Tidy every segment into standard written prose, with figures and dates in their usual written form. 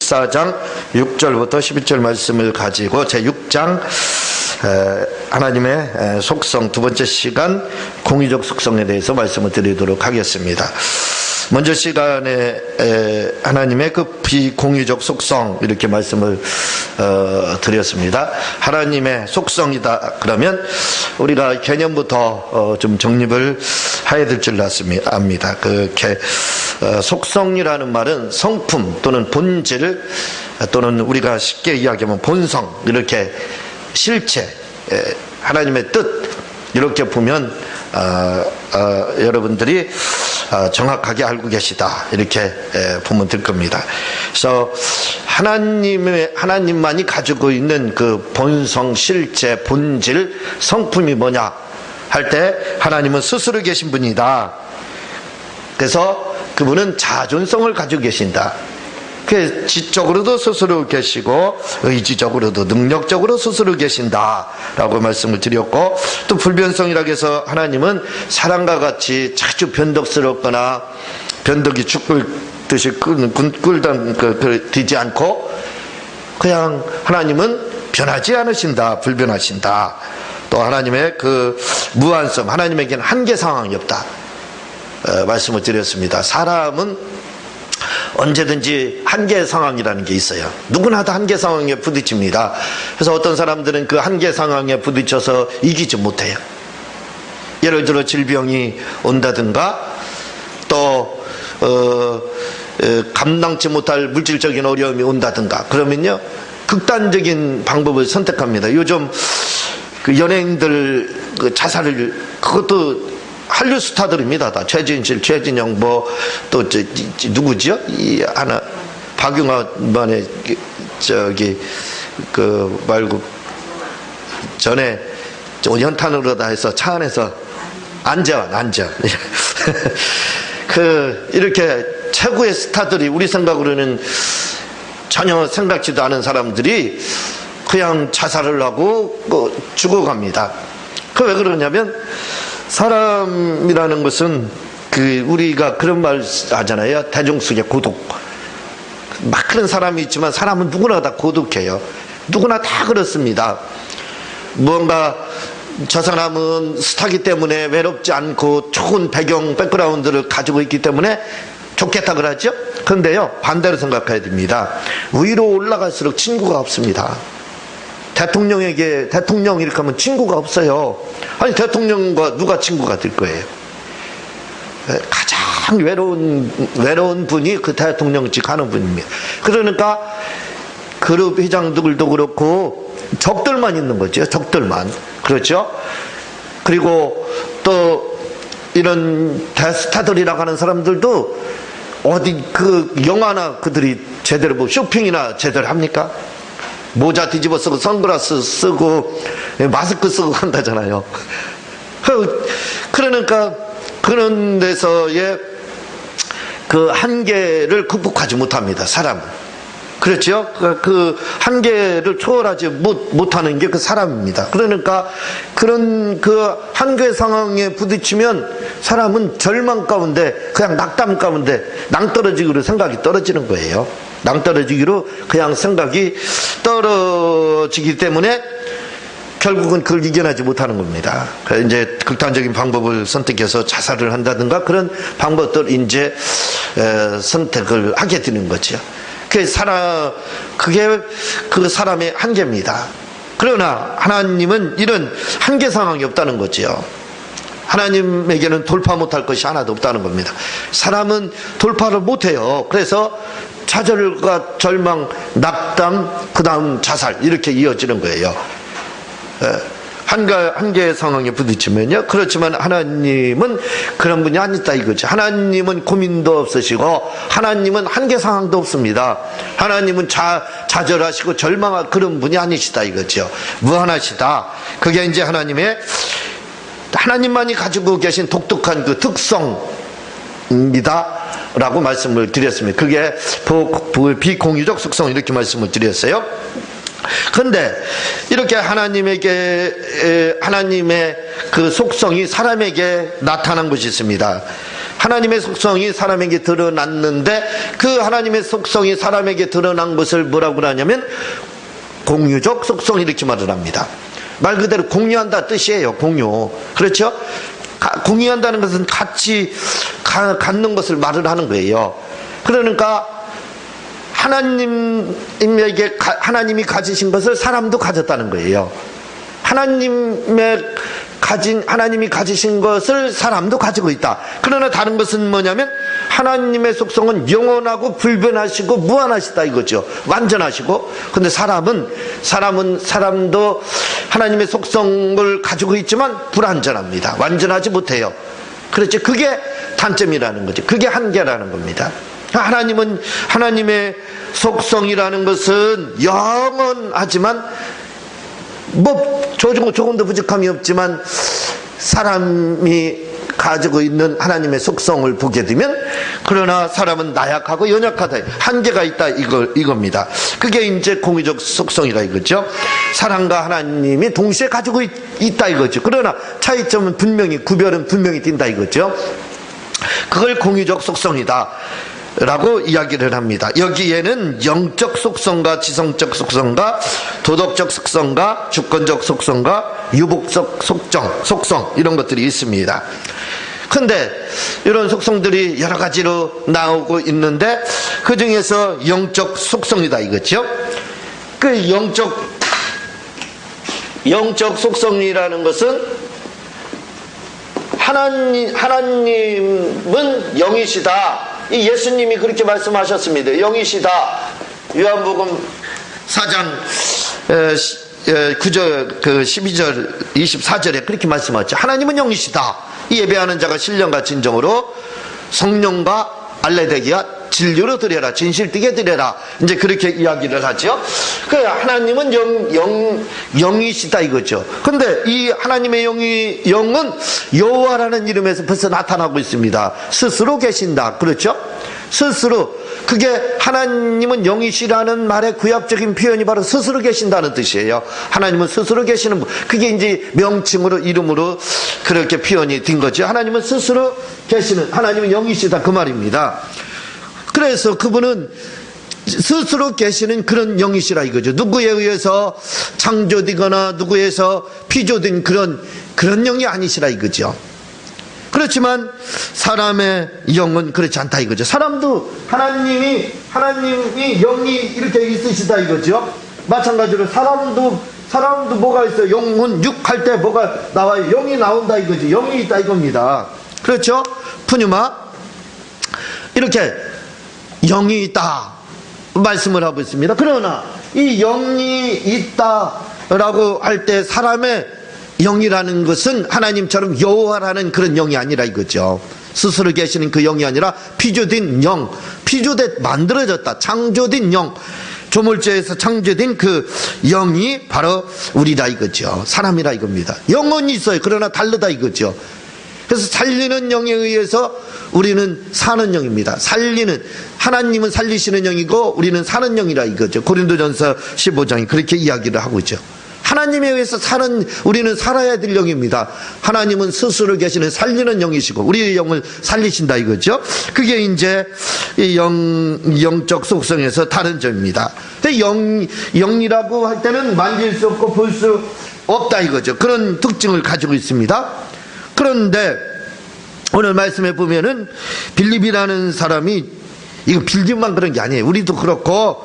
14장 6절부터 11절 말씀을 가지고 제6장 하나님의 속성 두 번째 시간 공의적 속성에 대해서 말씀을 드리도록 하겠습니다. 먼저 시간에 하나님의 그 비공의적 속성 이렇게 말씀을 드렸습니다. 하나님의 속성이다 그러면 우리가 개념부터 좀 정립을 해야 될 줄 압니다. 속성이라는 말은 성품 또는 본질 또는 우리가 쉽게 이야기하면 본성 이렇게 실체 하나님의 뜻 이렇게 보면 여러분들이 정확하게 알고 계시다 이렇게 보면 될 겁니다. 그래서 하나님만이 가지고 있는 그 본성, 실체, 본질, 성품이 뭐냐 할 때 하나님은 스스로 계신 분이다. 그래서 그분은 자존성을 가지고 계신다. 그 지적으로도 스스로 계시고 의지적으로도 능력적으로 스스로 계신다라고 말씀을 드렸고, 또 불변성이라고 해서 하나님은 사람과 같이 자주 변덕스럽거나 변덕이 죽을 듯이 되지 않고 그냥 하나님은 변하지 않으신다, 불변하신다. 또 하나님의 그 무한성, 하나님에게는 한계 상황이 없다 말씀을 드렸습니다. 사람은 언제든지 한계 상황이라는 게 있어요. 누구나 다 한계 상황에 부딪힙니다. 그래서 어떤 사람들은 그 한계 상황에 부딪혀서 이기지 못해요. 예를 들어 질병이 온다든가 또 감당치 못할 물질적인 어려움이 온다든가 그러면요 극단적인 방법을 선택합니다. 요즘 그 연예인들 그 자살을 그것도 한류 스타들입니다. 다 최진실, 최진영 또 누구죠? 이 하나 박용환만의 말고 전에 연탄으로 다 해서 차 안에서 안재환 이렇게 최고의 스타들이 우리 생각으로는 전혀 생각지도 않은 사람들이 그냥 자살을 하고 죽어갑니다. 그 왜 그러냐면 사람이라는 것은 우리가 그런 말 하잖아요. 대중 속의 고독. 막 그런 사람이 있지만 사람은 누구나 다 고독해요. 누구나 다 그렇습니다. 뭔가 저 사람은 스타기 때문에 외롭지 않고 좋은 백그라운드를 가지고 있기 때문에 좋겠다 그러죠. 그런데요 반대로 생각해야 됩니다. 위로 올라갈수록 친구가 없습니다. 대통령 이렇게 하면 친구가 없어요. 아니 대통령과 누가 친구가 될 거예요? 가장 외로운 분이 그 대통령직 하는 분입니다. 그러니까 그룹 회장들도 그렇고 적들만 있는 거죠. 적들만. 그렇죠? 그리고 또 이런 대스타들이라고 하는 사람들도 어디 영화나 그들이 제대로 쇼핑이나 제대로 합니까? 모자 뒤집어 쓰고 선글라스 쓰고 마스크 쓰고 한다잖아요. 그러니까 그런 데서의 그 한계를 극복하지 못합니다. 사람은. 그렇죠? 그 한계를 초월하지 못하는 게 그 사람입니다. 그러니까 그런 그 한계 상황에 부딪히면 사람은 절망 가운데 그냥 낙담 가운데 낭떠러지기로 생각이 떨어지는 거예요. 낭떠러지기로 그냥 생각이 떨어지기 때문에 결국은 그걸 이겨내지 못하는 겁니다. 이제 극단적인 방법을 선택해서 자살을 한다든가 그런 방법들 이제 선택을 하게 되는 거죠. 그게 그 사람의 한계입니다. 그러나 하나님은 이런 한계 상황이 없다는 거죠. 하나님에게는 돌파 못할 것이 하나도 없다는 겁니다. 사람은 돌파를 못해요. 그래서 좌절과 절망, 낙담, 그 다음 자살 이렇게 이어지는 거예요. 한계 상황에 부딪히면요. 그렇지만 하나님은 그런 분이 아니다 이거죠. 하나님은 고민도 없으시고 하나님은 한계 상황도 없습니다. 하나님은 좌절하시고 절망할 그런 분이 아니시다 이거죠. 무한하시다. 그게 이제 하나님만이 가지고 계신 독특한 그 특성입니다 라고 말씀을 드렸습니다. 그게 비공유적 속성 이렇게 말씀을 드렸어요. 그런데 이렇게 하나님의 그 속성이 사람에게 나타난 것이 있습니다. 하나님의 속성이 사람에게 드러났는데 그 하나님의 속성이 사람에게 드러난 것을 뭐라고 하냐면 공유적 속성 이렇게 말을 합니다. 말 그대로 공유한다 뜻이에요. 공유. 그렇죠? 공유한다는 것은 같이 갖는 것을 말을 하는 거예요. 그러니까 하나님이 가지신 것을 사람도 가졌다는 거예요. 하나님이 가지신 것을 사람도 가지고 있다. 그러나 다른 것은 뭐냐면 하나님의 속성은 영원하고 불변하시고 무한하시다 이거죠. 완전하시고. 근데 사람도 하나님의 속성을 가지고 있지만 불완전합니다. 완전하지 못해요. 그렇죠. 그게 단점이라는 거죠. 그게 한계라는 겁니다. 하나님의 속성이라는 것은 영원하지만 조금도 부족함이 없지만 사람이 가지고 있는 하나님의 속성을 보게 되면 그러나 사람은 나약하고 연약하다. 한계가 있다 이겁니다. 그게 이제 공유적 속성이라 이거죠. 사람과 하나님이 동시에 가지고 있다 이거죠. 그러나 차이점은 구별은 분명히 뛴다 이거죠. 그걸 공유적 속성이다 라고 이야기를 합니다. 여기에는 영적 속성과 지성적 속성과 도덕적 속성과 주권적 속성과 유복적 속성 이런 것들이 있습니다. 근데 이런 속성들이 여러 가지로 나오고 있는데 그 중에서 영적 속성이다 이거죠. 그 영적 속성이라는 것은 하나님은 영이시다. 이 예수님이 그렇게 말씀하셨습니다. 영이시다. 요한복음 4장 12절 24절에 그렇게 말씀하셨죠. 하나님은 영이시다. 이 예배하는 자가 신령과 진정으로 성령과 알레데기와 진리로 드려라. 진실되게 드려라. 이제 그렇게 이야기를 하죠. 그 하나님은 영이시다 이거죠. 근데 이 하나님의 영은 여호와라는 이름에서 벌써 나타나고 있습니다. 스스로 계신다. 그렇죠? 스스로. 그게 하나님은 영이시라는 말의 구약적인 표현이 바로 스스로 계신다는 뜻이에요. 하나님은 스스로 계시는 분. 그게 이제 명칭으로 이름으로 그렇게 표현이 된 거죠. 하나님은 스스로 계시는, 하나님은 영이시다 그 말입니다. 그래서 그분은 스스로 계시는 그런 영이시라 이거죠. 누구에 의해서 창조되거나 누구에서 피조된 그런 영이 아니시라 이거죠. 그렇지만 사람의 영은 그렇지 않다 이거죠. 사람도 하나님이 영이 이렇게 있으시다 이거죠. 마찬가지로 사람도 뭐가 있어요? 영은 육할 때 뭐가 나와요? 영이 나온다 이거죠. 영이 있다 이겁니다. 그렇죠? 푸뉴마 이렇게 영이 있다 말씀을 하고 있습니다. 그러나 이 영이 있다라고 할 때 사람의 영이라는 것은 하나님처럼 여호와라는 그런 영이 아니라 이거죠. 스스로 계시는 그 영이 아니라 피조된 영, 만들어졌다, 창조된 영, 조물주에서 창조된 그 영이 바로 우리다 이거죠. 사람이라 이겁니다. 영은 있어요. 그러나 다르다 이거죠. 그래서 살리는 영에 의해서 우리는 사는 영입니다. 하나님은 살리시는 영이고 우리는 사는 영이라 이거죠. 고린도전서 15장이 그렇게 이야기를 하고 있죠. 하나님에 의해서 우리는 살아야 될 영입니다. 하나님은 스스로 계시는 살리는 영이시고 우리의 영을 살리신다 이거죠. 그게 이제 영적 속성에서 다른 점입니다. 영이라고 할 때는 만질 수 없고 볼 수 없다 이거죠. 그런 특징을 가지고 있습니다. 그런데 오늘 말씀에 보면은 빌립이라는 사람이 이거 빌립만 그런 게 아니에요. 우리도 그렇고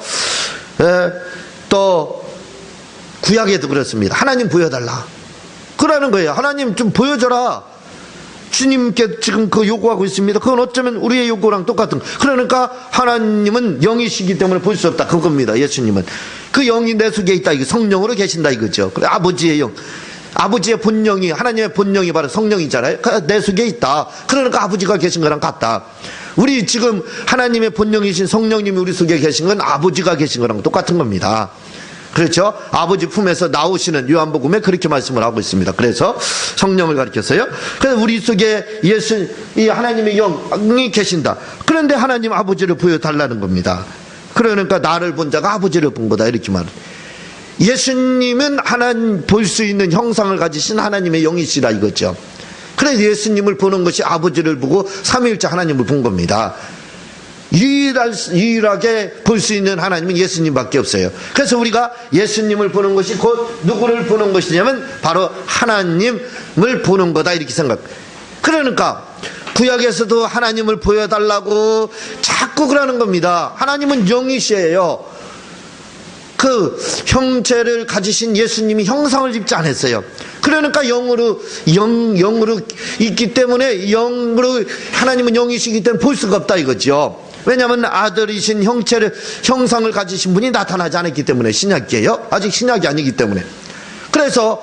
또 구약에도 그렇습니다. 하나님 보여달라 그러는 거예요. 하나님 좀 보여줘라. 주님께 지금 그 요구하고 있습니다. 그건 어쩌면 우리의 요구랑 똑같은. 그러니까 하나님은 영이시기 때문에 볼 수 없다 그겁니다. 예수님은 그 영이 내 속에 있다. 이게 성령으로 계신다 이거죠. 그래, 아버지의 영, 아버지의 본령이, 하나님의 본령이 바로 성령이잖아요. 내 속에 있다. 그러니까 아버지가 계신 거랑 같다. 우리 지금 하나님의 본령이신 성령님이 우리 속에 계신 건 아버지가 계신 거랑 똑같은 겁니다. 그렇죠? 아버지 품에서 나오시는 요한복음에 그렇게 말씀을 하고 있습니다. 그래서 성령을 가리켰어요. 그래서 우리 속에 이 하나님의 영이 계신다. 그런데 하나님 아버지를 보여달라는 겁니다. 그러니까 나를 본 자가 아버지를 본 거다 이렇게 말해요. 예수님은 볼 수 있는 형상을 가지신 하나님의 영이시라 이거죠. 그래서 예수님을 보는 것이 아버지를 보고 삼위일체 하나님을 본 겁니다. 유일하게 볼 수 있는 하나님은 예수님밖에 없어요. 그래서 우리가 예수님을 보는 것이 곧 누구를 보는 것이냐면 바로 하나님을 보는 거다 이렇게 생각. 그러니까 구약에서도 하나님을 보여달라고 자꾸 그러는 겁니다. 하나님은 영이시에요. 그 형체를 가지신 예수님이 형상을 입지 않았어요. 그러니까 영으로 있기 때문에 영으로 하나님은 영이시기 때문에 볼 수가 없다 이거죠. 왜냐하면 아들이신 형상을 가지신 분이 나타나지 않았기 때문에 신약이에요. 아직 신약이 아니기 때문에. 그래서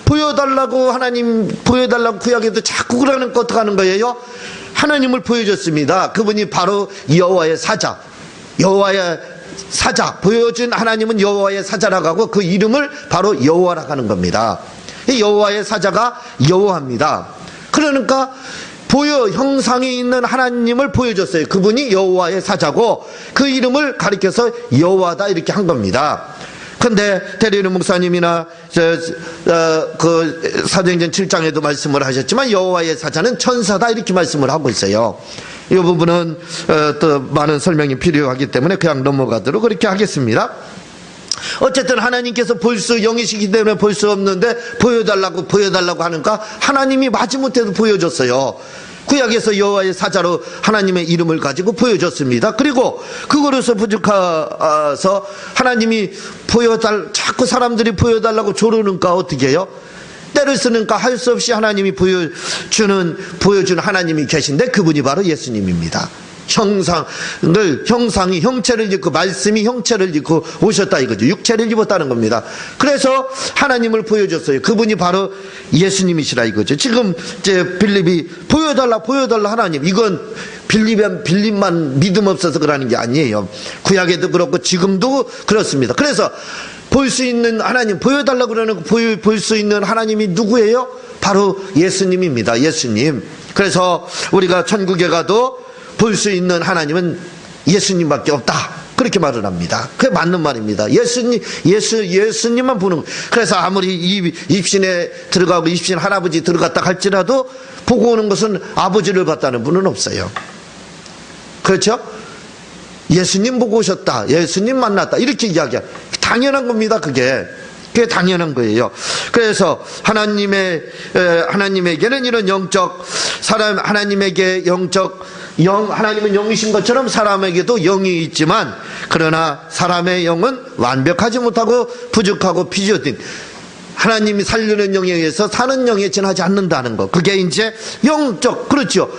보여달라고 하나님 보여달라고 구약에도 자꾸 그러는 거 어떻게 하는 거예요? 하나님을 보여줬습니다. 그분이 바로 여호와의 사자. 여호와의 사자. 보여준 하나님은 여호와의 사자라고 하고 그 이름을 바로 여호와라고 하는 겁니다. 이 여호와의 사자가 여호와입니다. 그러니까 형상이 있는 하나님을 보여줬어요. 그분이 여호와의 사자고 그 이름을 가리켜서 여호와다 이렇게 한 겁니다. 근데 대리는 목사님이나 그 사도행전 7장에도 말씀을 하셨지만 여호와의 사자는 천사다 이렇게 말씀을 하고 있어요. 이 부분은 또 많은 설명이 필요하기 때문에 그냥 넘어가도록 그렇게 하겠습니다. 어쨌든 하나님께서 영이시기 때문에 볼 수 없는데 보여달라고 하니까 하나님이 마지못해도 보여줬어요. 구약에서 여호와의 사자로 하나님의 이름을 가지고 보여줬습니다. 그리고 그거로서 부족해서 하나님이 자꾸 사람들이 보여달라고 조르니까 어떻게 해요? 때를 쓰니까 할 수 없이 하나님이 보여주는 하나님이 계신데 그분이 바로 예수님입니다. 형체를 입고 말씀이 형체를 입고 오셨다 이거죠. 육체를 입었다는 겁니다. 그래서 하나님을 보여줬어요. 그분이 바로 예수님이시라 이거죠. 지금 이제 빌립이 보여달라 하나님, 이건 빌립만 믿음 없어서 그러는 게 아니에요. 구약에도 그렇고 지금도 그렇습니다. 그래서 볼 수 있는 하나님, 보여달라고 그러는 볼 수 있는 하나님이 누구예요? 바로 예수님입니다. 예수님. 그래서 우리가 천국에 가도 볼 수 있는 하나님은 예수님밖에 없다. 그렇게 말을 합니다. 그게 맞는 말입니다. 예수님만 보는 거예요. 그래서 아무리 입신에 들어가고 입신 할아버지 들어갔다 할지라도 보고 오는 것은 아버지를 봤다는 분은 없어요. 그렇죠? 예수님 보고 오셨다. 예수님 만났다. 이렇게 이야기해요. 당연한 겁니다. 그게 당연한 거예요. 그래서 하나님에게는 이런 하나님은 영이신 것처럼 사람에게도 영이 있지만 그러나 사람의 영은 완벽하지 못하고 부족하고 비교된 하나님이 살리는 영에 의해서 사는 영에 지나지 않는다는 거. 그게 이제 영적, 그렇죠.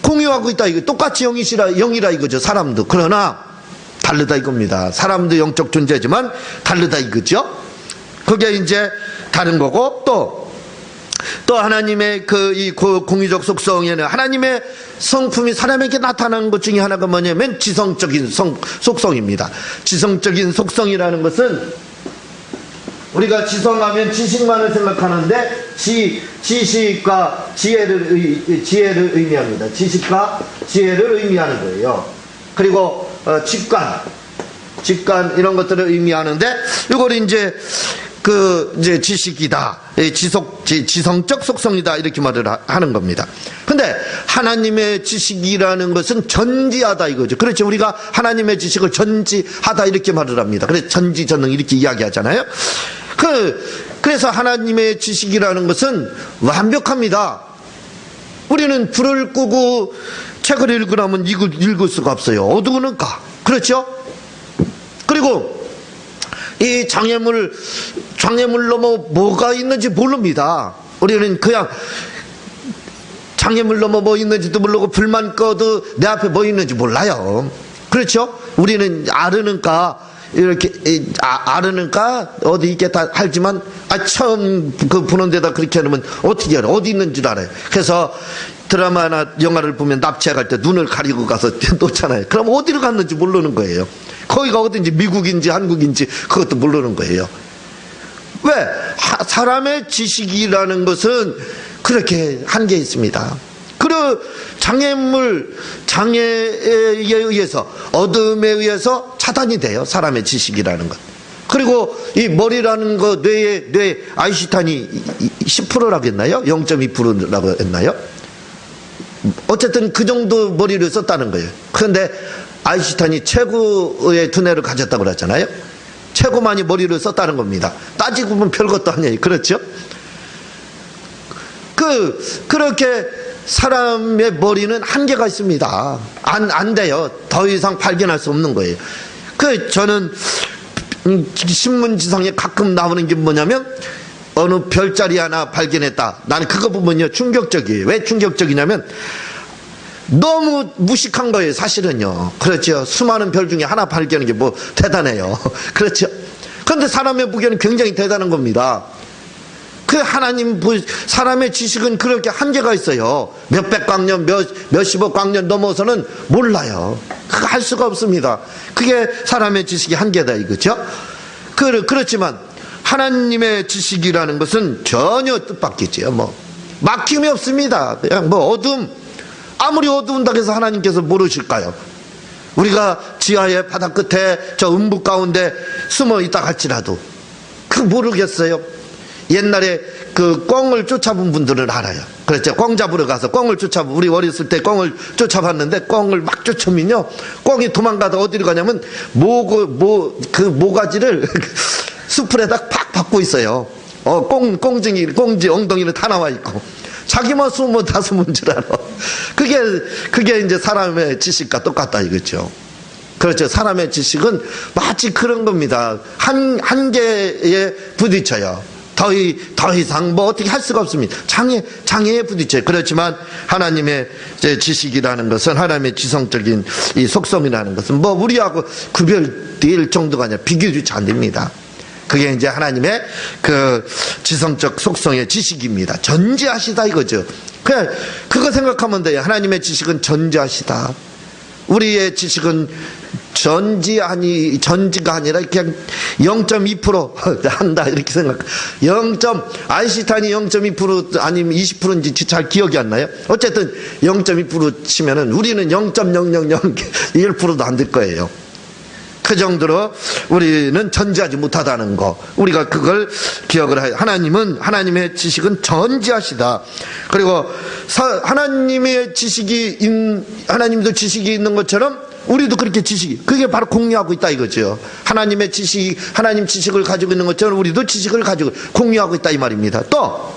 공유하고 있다 이거. 똑같이 영이라 이거죠. 사람도. 그러나 다르다 이겁니다. 사람도 영적 존재지만 다르다 이거죠. 그게 이제 다른 거고 또 하나님의 이 공유적 속성에는 하나님의 성품이 사람에게 나타나는 것 중에 하나가 뭐냐면 지성적인 속성입니다. 지성적인 속성이라는 것은 우리가 지성하면 지식만을 생각하는데 지식과 지혜를 의미합니다. 지식과 지혜를 의미하는 거예요. 그리고 직관 이런 것들을 의미하는데 이걸 이제 지식이다. 지성적 속성이다. 이렇게 말을 하는 겁니다. 근데 하나님의 지식이라는 것은 전지하다 이거죠. 그렇죠. 우리가 하나님의 지식을 전지하다 이렇게 말을 합니다. 그래서 전지전능 이렇게 이야기하잖아요. 그래서 하나님의 지식이라는 것은 완벽합니다. 우리는 불을 끄고 책을 읽으라면 읽을 수가 없어요. 어두우니까. 그렇죠? 그리고 이 장애물 넘어 뭐가 있는지 모릅니다. 우리는 그냥 장애물 넘어 뭐 있는지도 모르고 불만 꺼도 내 앞에 뭐 있는지 몰라요. 그렇죠? 우리는 아르니까 어디 있겠다 하지만 처음 보는 데다 그렇게 하면 어떻게 알아? 어디 있는 줄 알아요. 그래서 드라마나 영화를 보면 납치할 때 눈을 가리고 가서 놓잖아요. 그럼 어디로 갔는지 모르는 거예요. 거기가 어딘지 미국인지 한국인지 그것도 모르는 거예요. 왜? 사람의 지식이라는 것은 그렇게 한계 있습니다. 장애에 의해서 어둠에 의해서 차단이 돼요. 사람의 지식이라는 것. 그리고 이 머리라는 거 뇌 아인슈타인이 10%라겠나요? 0.2%라고 했나요? 어쨌든 그 정도 머리를 썼다는 거예요. 그런데 아인슈타인이 최고의 두뇌를 가졌다고 그랬잖아요. 최고 많이 머리를 썼다는 겁니다. 따지고 보면 별것도 아니에요. 그렇죠? 그렇게 사람의 머리는 한계가 있습니다. 안 돼요. 더 이상 발견할 수 없는 거예요. 저는 신문지상에 가끔 나오는 게 뭐냐면 어느 별자리 하나 발견했다. 나는 그거 보면요 충격적이에요. 왜 충격적이냐면 너무 무식한 거예요. 사실은요. 그렇죠. 수많은 별 중에 하나 발견하는 게 뭐 대단해요. 그렇죠. 그런데 사람의 무게는 굉장히 대단한 겁니다. 사람의 지식은 그렇게 한계가 있어요. 몇백 광년, 몇십억 광년 넘어서는 몰라요. 그거 할 수가 없습니다. 그게 사람의 지식의 한계다 이거죠. 그렇지만 하나님의 지식이라는 것은 전혀 뜻밖이지요. 막힘이 없습니다. 그냥 아무리 어두운다고 해서 하나님께서 모르실까요? 우리가 지하의 바다 끝에 저 음부 가운데 숨어 있다 할지라도 모르겠어요. 옛날에 꿩을 쫓아본 분들은 알아요. 그렇죠. 꿩 잡으러 가서 꿩을 우리 어렸을 때 꿩을 쫓아봤는데 꿩을 막 쫓으면요 꿩이 도망가다 어디로 가냐면 모가지를 수풀에다 팍 박고 있어요. 꽁지 엉덩이는 다 나와 있고 자기만 숨으면 다 숨은 줄 알아. 그게 이제 사람의 지식과 똑같다 이거죠. 그렇죠. 사람의 지식은 마치 그런 겁니다. 한계에 부딪혀요. 더 이상 어떻게 할 수가 없습니다. 장애에 부딪혀요. 그렇지만 하나님의 지식이라는 것은 하나님의 지성적인 이 속성이라는 것은 우리하고 구별될 정도가 아니라 비교조차 안 됩니다. 그게 이제 하나님의 지성적 속성의 지식입니다. 전지하시다 이거죠. 그냥 그거 생각하면 돼요. 하나님의 지식은 전지하시다. 우리의 지식은 전지가 아니라 그냥 0.2% 한다 이렇게 생각. 아인슈타인이 0.2% 아니면 20%인지 잘 기억이 안 나요. 어쨌든 0.2% 치면은 우리는 0.0001%도 안 될 거예요. 그 정도로 우리는 전지하지 못하다는 거, 우리가 그걸 기억을 해요. 하나님의 지식은 전지하시다. 그리고 하나님도 지식이 있는 것처럼 우리도 그렇게 그게 바로 공유하고 있다 이거죠. 하나님 지식을 가지고 있는 것처럼 우리도 지식을 가지고 공유하고 있다 이 말입니다. 또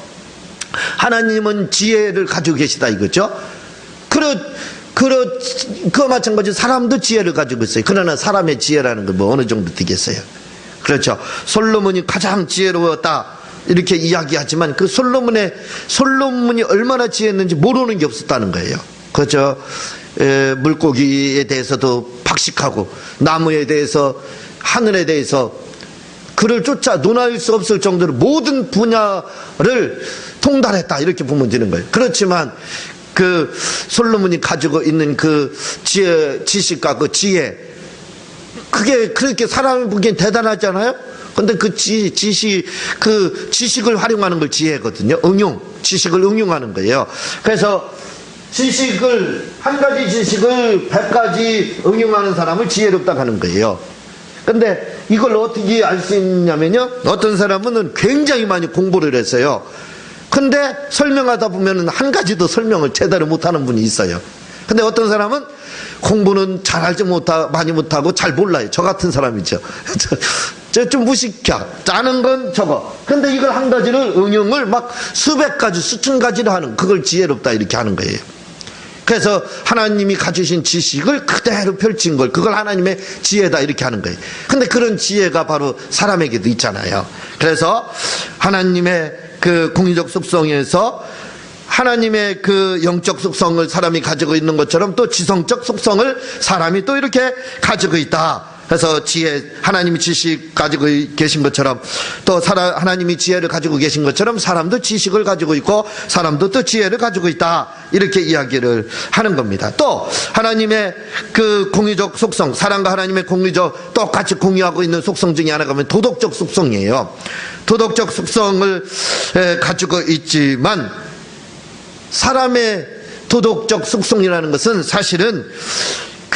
하나님은 지혜를 가지고 계시다 이거죠. 그거 마찬가지로 사람도 지혜를 가지고 있어요. 그러나 사람의 지혜라는 건 어느 정도 되겠어요. 그렇죠. 솔로몬이 가장 지혜로웠다 이렇게 이야기하지만 솔로몬이 얼마나 지혜했는지 모르는 게 없었다는 거예요. 그렇죠. 물고기에 대해서도 박식하고 나무에 대해서 하늘에 대해서 그를 쫓아 논할 수 없을 정도로 모든 분야를 통달했다 이렇게 보면 되는 거예요. 그렇지만 솔로몬이 가지고 있는 지식과 지혜, 그게 그렇게 사람이 보기엔 대단하잖아요? 근데 지식을 활용하는 걸 지혜거든요. 지식을 응용하는 거예요. 그래서 한 가지 지식을 100가지 응용하는 사람을 지혜롭다고 하는 거예요. 근데 이걸 어떻게 알 수 있냐면요. 어떤 사람은 굉장히 많이 공부를 했어요. 근데 설명하다 보면 한 가지도 설명을 제대로 못하는 분이 있어요. 근데 어떤 사람은 공부는 많이 못하고 잘 몰라요. 저 같은 사람이죠. 좀 무식해. 아는 건 저거. 근데 이걸 한 가지를 응용을 막 수백 가지, 수천 가지를 하는, 그걸 지혜롭다 이렇게 하는 거예요. 그래서 하나님이 가지신 지식을 그대로 펼친 걸, 그걸 하나님의 지혜다 이렇게 하는 거예요. 근데 그런 지혜가 바로 사람에게도 있잖아요. 그래서 하나님의 공의적 속성에서 하나님의 영적 속성을 사람이 가지고 있는 것처럼 또 지성적 속성을 사람이 또 이렇게 가지고 있다. 그래서 하나님이 지식 가지고 계신 것처럼 또 하나님이 지혜를 가지고 계신 것처럼 사람도 지식을 가지고 있고 사람도 또 지혜를 가지고 있다. 이렇게 이야기를 하는 겁니다. 또 하나님의 공의적 속성, 사람과 하나님의 똑같이 공유하고 있는 속성 중에 하나가 도덕적 속성이에요. 도덕적 속성을 가지고 있지만 사람의 도덕적 속성이라는 것은 사실은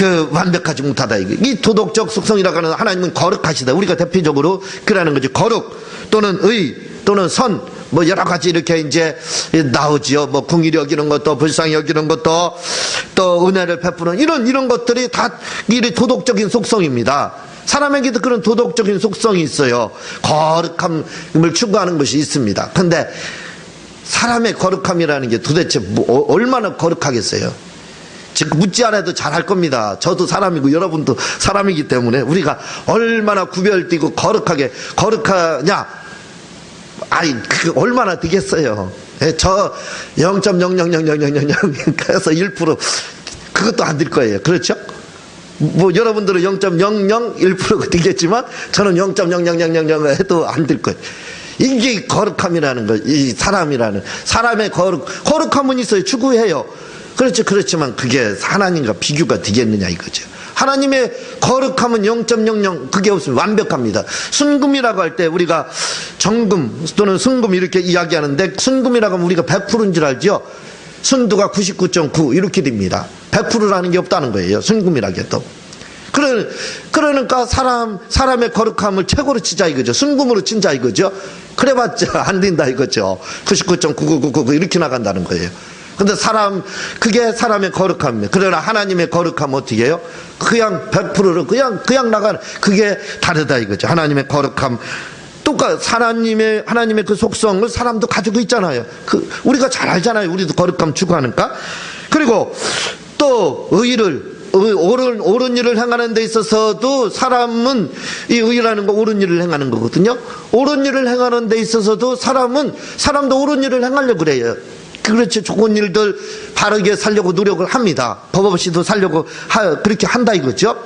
완벽하지 못하다. 이 도덕적 속성이라고 하는 하나님은 거룩하시다. 우리가 대표적으로 그러는 거지. 거룩 또는 의 또는 선, 뭐 여러 가지 이렇게 이제 나오지요. 뭐 궁일이 여기는 것도, 불쌍히 여기는 것도, 또 은혜를 베푸는 이런 것들이 다 이 도덕적인 속성입니다. 사람에게도 그런 도덕적인 속성이 있어요. 거룩함을 추구하는 것이 있습니다. 근데 사람의 거룩함이라는 게 도대체 얼마나 거룩하겠어요? 즉 묻지 않아도 잘할 겁니다. 저도 사람이고 여러분도 사람이기 때문에 우리가 얼마나 구별되고 거룩하냐, 얼마나 되겠어요. 저 0.0000000해서 1% 그것도 안 될 거예요. 그렇죠? 뭐 여러분들은 0.001%가 되겠지만 저는 0.00000 해도 안 될 거예요. 이게 거룩함이라는 거, 이 사람이라는 사람의 거룩함은 있어요. 추구해요. 그렇죠. 그렇지만 그게 하나님과 비교가 되겠느냐 이거죠. 하나님의 거룩함은 0.00 그게 없으면 완벽합니다. 순금이라고 할 때 우리가 정금 또는 순금 이렇게 이야기하는데, 순금이라고 하면 우리가 100%인 줄 알죠. 순두가 99.9 이렇게 됩니다. 100%라는 게 없다는 거예요. 순금이라고 해도. 그러니까 사람의 거룩함을 최고로 치자 이거죠. 순금으로 친자 이거죠. 그래봤자 안 된다 이거죠. 99.9999 이렇게 나간다는 거예요. 근데 그게 사람의 거룩함입니다. 그러나 하나님의 거룩함은 어떻게 해요? 그냥 100%로 그냥 나가는, 그게 다르다 이거죠. 하나님의 거룩함. 하나님의 그 속성을 사람도 가지고 있잖아요. 우리가 잘 알잖아요. 우리도 거룩함 추구하니까. 그리고 또 옳은 일을 행하는 데 있어서도 사람은, 이 의라는 거 옳은 일을 행하는 거거든요. 옳은 일을 행하는 데 있어서도 사람도 옳은 일을 행하려고 그래요. 그렇지. 좋은 일들 바르게 살려고 노력을 합니다. 법 없이도 살려고 그렇게 한다 이거죠.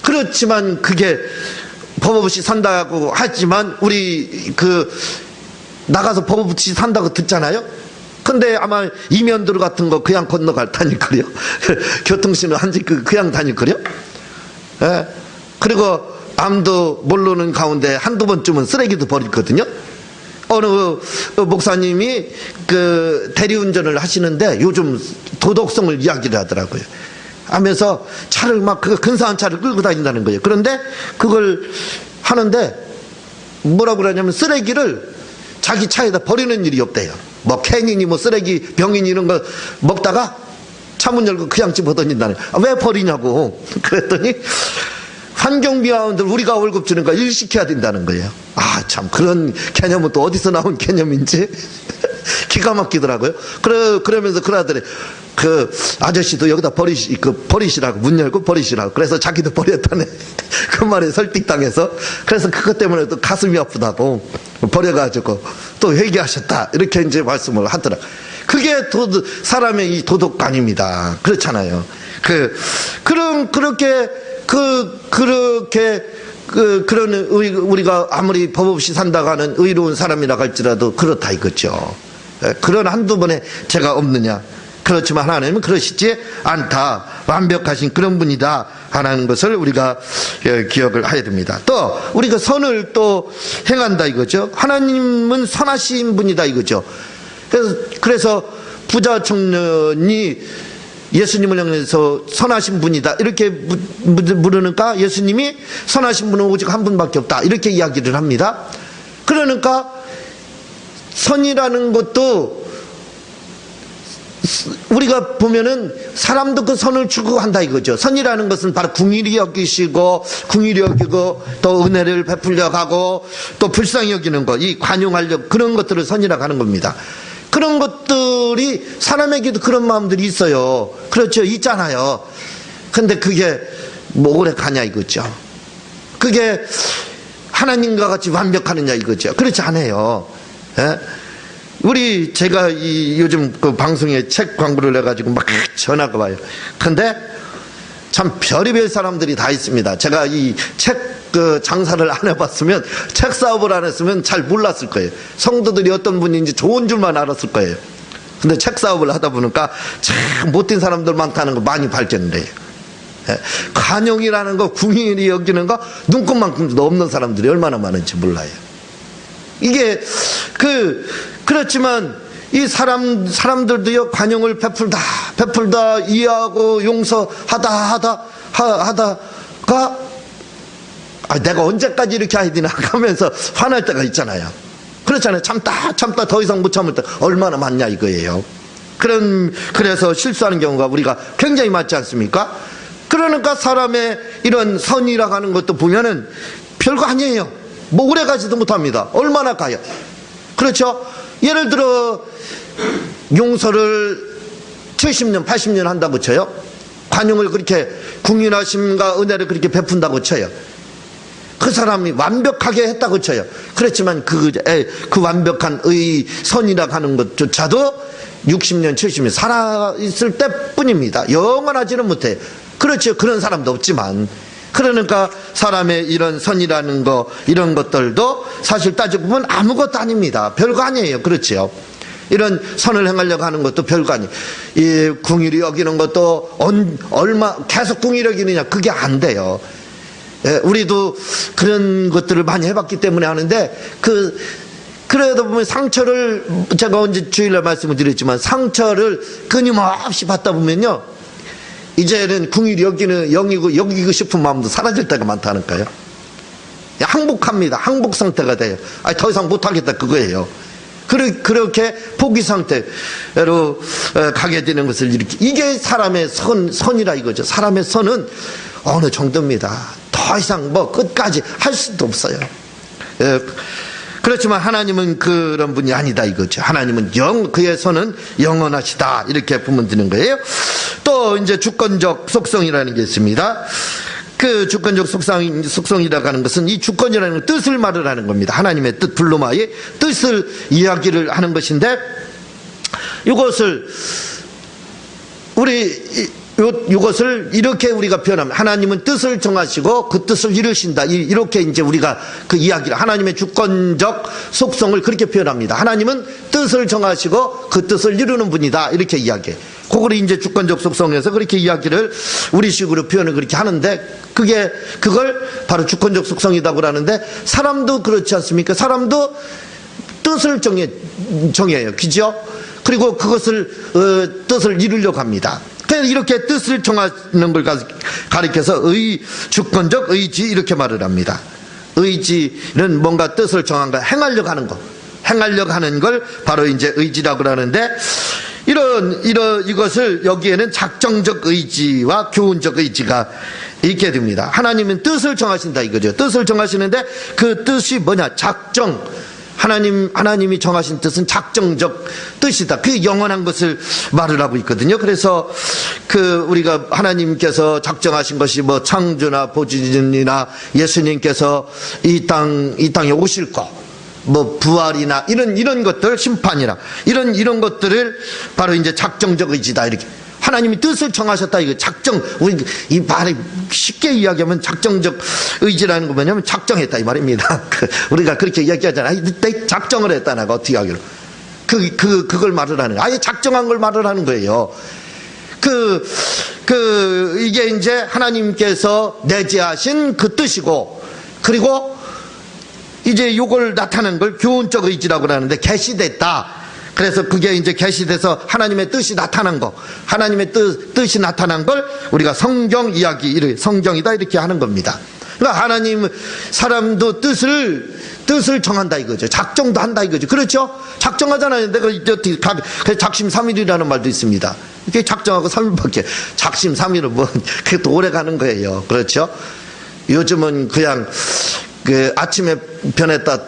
그렇지만 그게 법 없이 산다고 하지만 우리 나가서 법 없이 산다고 듣잖아요. 근데 아마 이면도로 같은 거 그냥 다닐거려. 교통신호 그냥 다닐거려. 예. 그리고 아무도 모르는 가운데 한두 번쯤은 쓰레기도 버리거든요. 어느 목사님이 대리운전을 하시는데 요즘 도덕성을 이야기를 하더라고요. 하면서 차를 근사한 차를 끌고 다닌다는 거예요. 그런데 그걸 하는데 뭐라고 그러냐면 쓰레기를 자기 차에다 버리는 일이 없대요. 뭐 캔이니 뭐 쓰레기 병이니 이런 거 먹다가 차 문 열고 그냥 집어 던진다는 거예요. 왜 버리냐고 그랬더니 환경미화원들 우리가 월급 주니까 일시켜야 된다는 거예요. 참 그런 개념은 또 어디서 나온 개념인지 기가 막히더라고요. 그러면서 그러더래. 아저씨도 여기다 버리시라고, 문 열고 버리시라고. 그래서 자기도 버렸다네. 그 말에 설득당해서. 그래서 그것 때문에 또 가슴이 아프다고 버려가지고 또 회개하셨다. 이렇게 이제 말씀을 하더라. 그게 사람의 이 도덕관입니다. 그렇잖아요. 우리가 아무리 법 없이 산다고 하는 의로운 사람이라고 할지라도 그렇다 이거죠. 그런 한두 번의 죄가 없느냐. 그렇지만 하나님은 그러시지 않다. 완벽하신 그런 분이다 하는 것을 우리가 기억을 해야 됩니다. 또 우리가 선을 또 행한다 이거죠. 하나님은 선하신 분이다 이거죠. 그래서 부자 청년이 예수님을 향해서 선하신 분이다 이렇게 물으니까 예수님이 선하신 분은 오직 한 분밖에 없다 이렇게 이야기를 합니다. 그러니까 선이라는 것도 우리가 보면은 사람도 그 선을 추구한다 이거죠. 선이라는 것은 바로 궁일이 여기고 또 은혜를 베풀려 가고 또 불쌍히 여기는 것, 이 관용하려 그런 것들을 선이라고 하는 겁니다. 그런 것들이 사람에게도 그런 마음들이 있어요. 그렇죠. 있잖아요. 근데 그게 뭐 오래 가냐 이거죠. 그게 하나님과 같이 완벽하느냐 이거죠. 그렇지 않아요. 예? 제가 요즘 방송에 책 광고를 해가지고 막 전화가 와요. 근데 참 별의별 사람들이 다 있습니다. 제가 이 책 장사를 안 해봤으면, 책 사업을 안 했으면 잘 몰랐을 거예요. 성도들이 어떤 분인지 좋은 줄만 알았을 거예요. 근데 책 사업을 하다 보니까 참 못된 사람들 많다는 거 많이 발견을 해요. 관용이라는 거, 궁일이 여기는 거 눈곱만큼도 없는 사람들이 얼마나 많은지 몰라요. 이게 그렇지만 이 사람들도요 관용을 베풀다 이해하고 용서하다 하다가 내가 언제까지 이렇게 해야 되나 하면서 화날 때가 있잖아요. 그렇잖아요. 참다 더 이상 못 참을 때 얼마나 많냐 이거예요. 그래서 실수하는 경우가 우리가 굉장히 많지 않습니까? 그러니까 사람의 이런 선이라고 하는 것도 보면은 별거 아니에요. 뭐 오래 가지도 못합니다. 얼마나 가요? 그렇죠? 예를 들어 용서를 70년 80년 한다고 쳐요. 관용을 그렇게 궁휼하심과 은혜를 그렇게 베푼다고 쳐요. 그 사람이 완벽하게 했다고 쳐요. 그렇지만 그 완벽한 선이라고 하는 것조차도 60년 70년 살아있을 때뿐입니다. 영원하지는 못해요. 그렇죠. 그런 사람도 없지만, 그러니까 사람의 이런 선이라는 거, 이런 것들도 사실 따지고 보면 아무것도 아닙니다. 별거 아니에요. 그렇죠. 이런 선을 행하려고 하는 것도 별거 아니에요. 이 궁휼히 여기는 것도 계속 궁휼히 여기느냐, 그게 안 돼요. 우리도 그런 것들을 많이 해봤기 때문에 하는데, 그래도 보면 상처를, 제가 언제 주일날 말씀을 드렸지만, 상처를 끊임없이 받다 보면요, 이제는 궁휼히 여기고 싶은 마음도 사라질 때가 많다니까요. 항복합니다. 항복 상태가 돼요. 더 이상 못하겠다, 그거예요. 그렇게 포기 상태로 가게 되는 것을 이게 사람의 선이라 이거죠. 사람의 선은 어느 정도입니다. 더 이상 끝까지 할 수도 없어요. 그렇지만 하나님은 그런 분이 아니다 이거죠. 하나님은 그의 선은 영원하시다, 이렇게 보면 되는 거예요. 또 이제 주권적 속성이라는 게 있습니다. 그 주권적 속성이라고 하는 것은 이 주권이라는 뜻을 말을 하는 겁니다. 하나님의 뜻, 블루마의 뜻을 이야기를 하는 것인데, 이것을 이것을 이렇게 우리가 표현하면, 하나님은 뜻을 정하시고 그 뜻을 이루신다, 이렇게 이제 우리가 그 이야기를, 하나님의 주권적 속성을 그렇게 표현합니다. 하나님은 뜻을 정하시고 그 뜻을 이루는 분이다, 이렇게 이야기해. 그걸 이제 주권적 속성에서 그렇게 이야기를 우리식으로 표현을 그렇게 하는데, 그걸 바로 주권적 속성이라고 하는데, 사람도 그렇지 않습니까? 사람도 뜻을 정해요. 그죠? 그리고 그것을 뜻을 이루려고 합니다. 이렇게 뜻을 정하는 걸 가리켜서 주권적 의지, 이렇게 말을 합니다. 의지는 뭔가 뜻을 정한 거, 행하려고 하는 걸 바로 이제 의지라고 하는데, 이것을 여기에는 작정적 의지와 교훈적 의지가 있게 됩니다. 하나님은 뜻을 정하신다 이거죠. 뜻을 정하시는데 그 뜻이 뭐냐? 작정. 하나님이 정하신 뜻은 작정적 뜻이다. 그 영원한 것을 말을 하고 있거든요. 그래서 우리가 하나님께서 작정하신 것이 창조나 보존이나 예수님께서 이 땅에 오실 것, 부활이나 이런 것들, 심판이나 이런 것들을 바로 이제 작정적 의지다, 이렇게. 하나님이 뜻을 정하셨다, 이거 우리 이 말이 쉽게 이야기하면 작정적 의지라는 거 뭐냐면 작정했다 이 말입니다. 우리가 그렇게 이야기하잖아요. 내 작정을 했다, 내가 어떻게 하기로. 그걸 말을 하는 거예요. 아예 작정한 걸 말을 하는 거예요. 이게 이제 하나님께서 내재하신 그 뜻이고, 그리고 이제 요걸 나타낸 걸 교훈적 의지라고 하는데, 계시됐다. 그래서 그게 이제 계시돼서 하나님의 뜻이 나타난 거, 하나님의 뜻이 나타난 걸 우리가 성경 이야기, 성경이다, 이렇게 하는 겁니다. 그러니까 사람도 뜻을 정한다 이거죠. 작정도 한다 이거죠. 그렇죠? 작정하잖아요. 내가 작심삼일이라는 말도 있습니다. 이게 작정하고 3일밖에, 작심삼일은 그게 또 오래 가는 거예요. 그렇죠? 요즘은 그냥 아침에 변했다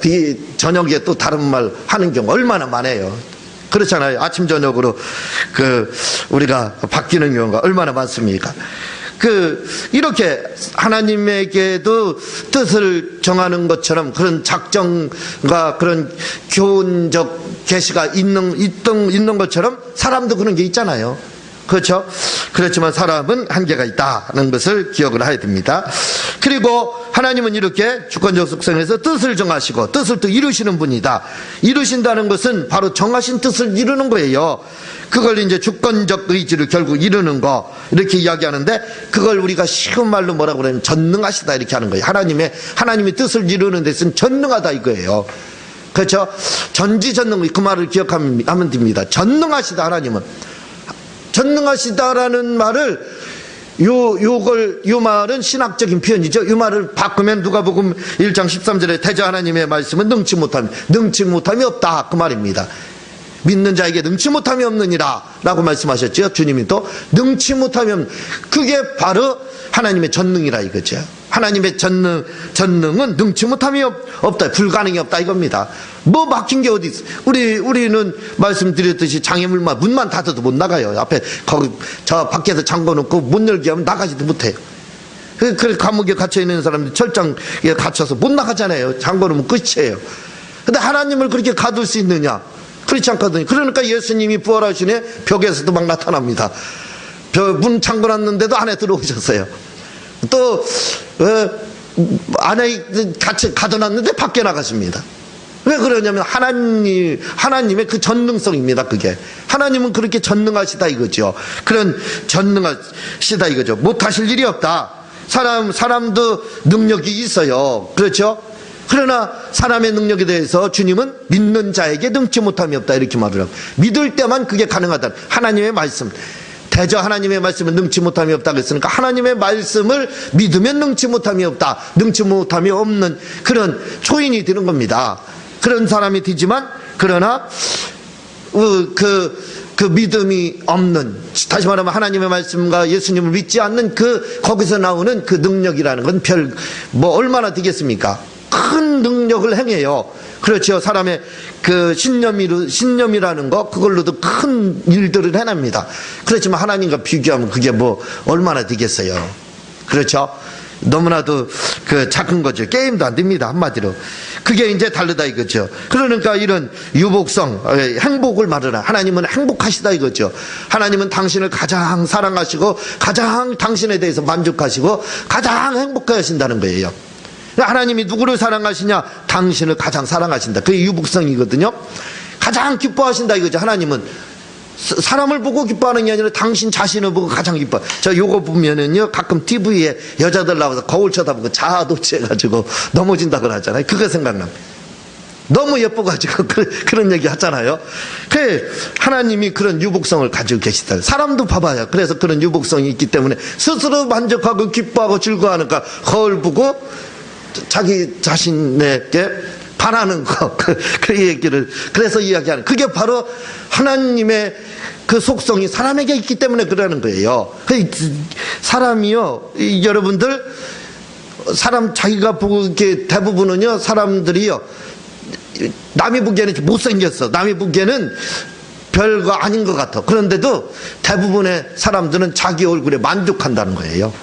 저녁에 또 다른 말 하는 경우 얼마나 많아요. 그렇잖아요. 아침 저녁으로 우리가 바뀌는 경우가 얼마나 많습니까? 이렇게 하나님에게도 뜻을 정하는 것처럼 그런 작정과 그런 교훈적 계시가 있는 것처럼 사람도 그런 게 있잖아요. 그렇죠? 그렇지만 사람은 한계가 있다는 것을 기억을 해야 됩니다. 그리고 하나님은 이렇게 주권적 속성에서 뜻을 정하시고 뜻을 또 이루시는 분이다. 이루신다는 것은 바로 정하신 뜻을 이루는 거예요. 그걸 이제 주권적 의지를 결국 이루는 거, 이렇게 이야기하는데, 그걸 우리가 쉬운 말로 뭐라고 그러냐면 전능하시다, 이렇게 하는 거예요. 하나님이 뜻을 이루는 데서는 전능하다 이거예요. 그렇죠? 전지전능, 그 말을 기억하면 됩니다. 전능하시다. 하나님은 전능하시다라는 말을 요 말은 신학적인 표현이죠. 이 말을 바꾸면 누가복음 1장 13절에 대저 하나님의 말씀은 능치 못함이 없다. 그 말입니다. 믿는 자에게 능치 못함이 없느니라 라고 말씀하셨죠. 주님이 또 능치 못함이 없는, 그게 바로 하나님의 전능이라 이거죠. 하나님의 전능은 능치 못함이 없다, 불가능이 없다 이겁니다. 뭐 막힌 게 어디 있어. 우리는 말씀드렸듯이 장애물만 문만 닫아도 못 나가요. 앞에 거기 저 밖에서 잠궈 놓고 못 열게 하면 나가지도 못해요. 그 감옥에 갇혀 있는 사람들 철장에 갇혀서 못 나가잖아요. 잠궈 놓으면 끝이에요. 근데 하나님을 그렇게 가둘 수 있느냐? 그렇지 않거든요. 그러니까 예수님이 부활하시네 벽에서도 막 나타납니다. 문 잠궈 놨는데도 안에 들어오셨어요. 또 안에 같이 가둬놨는데 밖에 나가십니다. 왜 그러냐면 하나님의 그 전능성입니다. 그게 하나님은 그렇게 전능하시다 이거죠. 그런 전능하시다 이거죠. 못하실 일이 없다. 사람도 능력이 있어요. 그렇죠? 그러나 사람의 능력에 대해서 주님은 믿는 자에게 능치 못함이 없다 이렇게 말을 하고, 믿을 때만 그게 가능하다. 하나님의 말씀, 대저 하나님의 말씀은 능치 못함이 없다고 했으니까 하나님의 말씀을 믿으면 능치 못함이 없다, 능치 못함이 없는 그런 초인이 되는 겁니다. 그런 사람이 되지만, 그러나 그 믿음이 없는, 다시 말하면 하나님의 말씀과 예수님을 믿지 않는 거기서 나오는 그 능력이라는 건 얼마나 되겠습니까? 큰 능력을 행해요. 그렇죠. 사람의 그 신념이라는 거, 그걸로도 큰 일들을 해냅니다. 그렇지만 하나님과 비교하면 그게 얼마나 되겠어요. 그렇죠. 너무나도 작은 거죠. 게임도 안 됩니다. 한마디로. 그게 이제 다르다 이거죠. 그러니까 이런 유복성, 행복을 말하라. 하나님은 행복하시다 이거죠. 하나님은 당신을 가장 사랑하시고, 가장 당신에 대해서 만족하시고, 가장 행복해 하신다는 거예요. 하나님이 누구를 사랑하시냐? 당신을 가장 사랑하신다. 그게 유복성이거든요. 가장 기뻐하신다 이거죠. 하나님은 사람을 보고 기뻐하는 게 아니라 당신 자신을 보고 가장 기뻐. 저 요거 보면은요, 가끔 TV에 여자들 나와서 거울 쳐다보고 자아도취해가지고 넘어진다고 하잖아요. 그거 생각납니다. 너무 예뻐가지고 그런 얘기 하잖아요. 하나님이 그런 유복성을 가지고 계시다. 사람도 봐봐요. 그래서 그런 유복성이 있기 때문에 스스로 만족하고 기뻐하고 즐거워하니까 거울 보고 자기 자신에게 반하는 거, 그 얘기를 그래서 이야기하는, 그게 바로 하나님의 그 속성이 사람에게 있기 때문에 그러는 거예요. 사람이요, 여러분들, 자기가 보고 이렇게 대부분은요, 사람들이요, 남이 보기에는 못생겼어. 남이 보기에는 별거 아닌 것 같아. 그런데도 대부분의 사람들은 자기 얼굴에 만족한다는 거예요.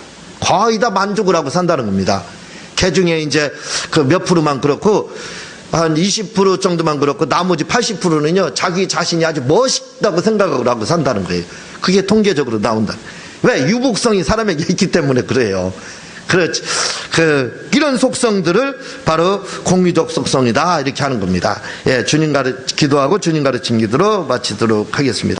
거의 다 만족을 하고 산다는 겁니다. 개 중에 이제 몇 프로만 그렇고, 한 20% 정도만 그렇고, 나머지 80%는요, 자기 자신이 아주 멋있다고 생각을 하고 산다는 거예요. 그게 통계적으로 나온다. 왜? 유복성이 사람에게 있기 때문에 그래요. 그렇지. 이런 속성들을 바로 공유적 속성이다, 이렇게 하는 겁니다. 예, 기도하고 주님 가르친 기도로 마치도록 하겠습니다.